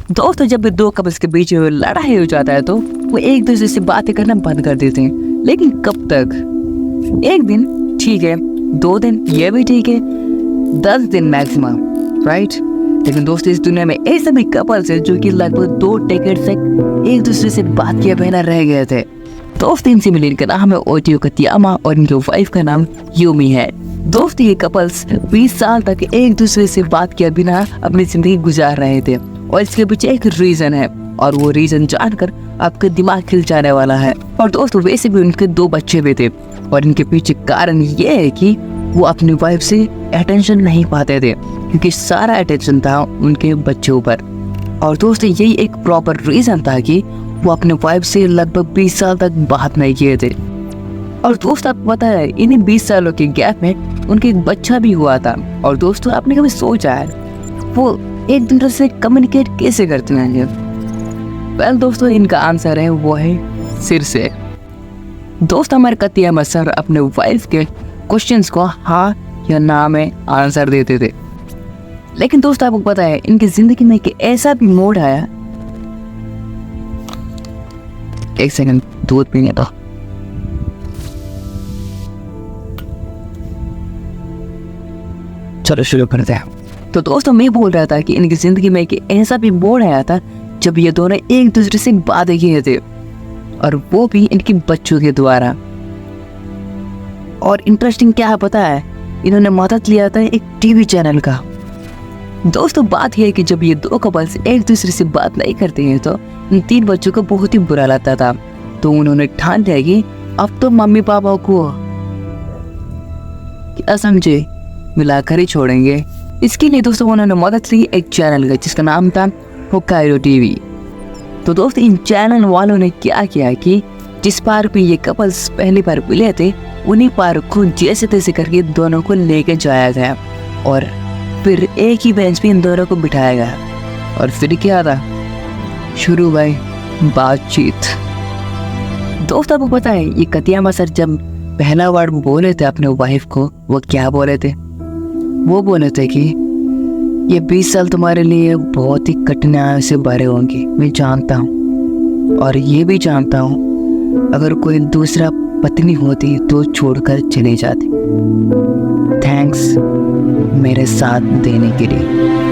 दोस्तों जब भी दो कपल्स के बीच लड़ाई हो जाता है तो वो एक दूसरे से बातें करना बंद कर देते हैं। लेकिन कब तक? एक दिन ठीक है, 2 दिन ये भी ठीक है, 10 दिन मैक्सिमम, राइट? लेकिन दोस्तों इस दुनिया में ऐसे भी कपल्स है जो कि लगभग 2 डेकेड तक एक दूसरे से बात किए बिना रह गए थे। दोस्त इनसे मिले, इनका नाम है ओटियो कतियामा और इनकी वाइफ का नाम यूमी है। दोस्त ये कपल्स 20 साल तक एक दूसरे से बात किए बिना अपनी जिंदगी गुजार रहे थे और इसके पीछे एक रीजन है और वो रीजन जानकर आपका दिमाग खिल जाने वाला है। और दोस्तों वैसे भी उनके 2 बच्चे भी थे और इनके पीछे कारण ये है कि वो अपनी वाइफ से अटेंशन नहीं पाते थे क्योंकि सारा अटेंशन था उनके बच्चों पर। और दोस्तों यही एक प्रॉपर रीजन था कि वो अपने वाइफ से लगभग 20 साल तक बात नहीं किए थे। और दोस्त आपको पता है इन्हीं 20 सालों के गैप में उनके एक बच्चा भी हुआ था। और दोस्तों आपने कभी सोचा है वो एक दूसरे से कम्युनिकेट कैसे करते हैं? वेल दोस्तों इनका आंसर है वो है सिर से। दोस्त हमारे कतियामा सर अपने वाइफ के क्वेश्चंस को हाँ या ना में आंसर देते थे। लेकिन दोस्त आपको पता है इनकी जिंदगी में एक ऐसा भी मोड़ आया। एक सेकंड दूध पीने दो। चलो शुरू करते हैं। तो दोस्तों मैं बोल रहा था कि इनकी जिंदगी में एक ऐसा भी मोड़ आया था जब ये दोनों एक दूसरे से बातें किए थे और वो भी इनके बच्चों के द्वारा। और इंटरेस्टिंग क्या है पता है, इन्होंने मदद लिया था एक टीवी चैनल का। दोस्तों बात यह है कि जब ये 2 कपल्स एक दूसरे से बात नहीं करते हैं तो इन 3 बच्चों को बहुत ही बुरा लगता था। तो उन्होंने ठान लिया कि अब तो मम्मी पापा को क्या समझे मिलाकर ही छोड़ेंगे। इसके लिए दोस्तों उन्होंने मदद ली एक चैनल का जिसका नाम था होक्काइडो टीवी। तो दोस्तों इन चैनल वालों ने क्या किया कि जिस पार्क में ये कपल्स पहली बार मिले थे उन्हीं पार्क को जैसे तैसे करके दोनों को लेके जाया गया और फिर एक ही बेंच पे इन दोनों को बिठाया गया। और फिर क्या था, शुरू भाई बातचीत। दोस्त आपको पता है ये कतियामा सर जब पहला वर्ड बोले थे अपने वाइफ को वो क्या बोले थे? वो बोले थे कि ये 20 साल तुम्हारे लिए बहुत ही कठिनाइयों से भरे होंगे, मैं जानता हूँ। और ये भी जानता हूँ अगर कोई दूसरा पत्नी होती तो छोड़कर चली जाती। थैंक्स मेरे साथ देने के लिए।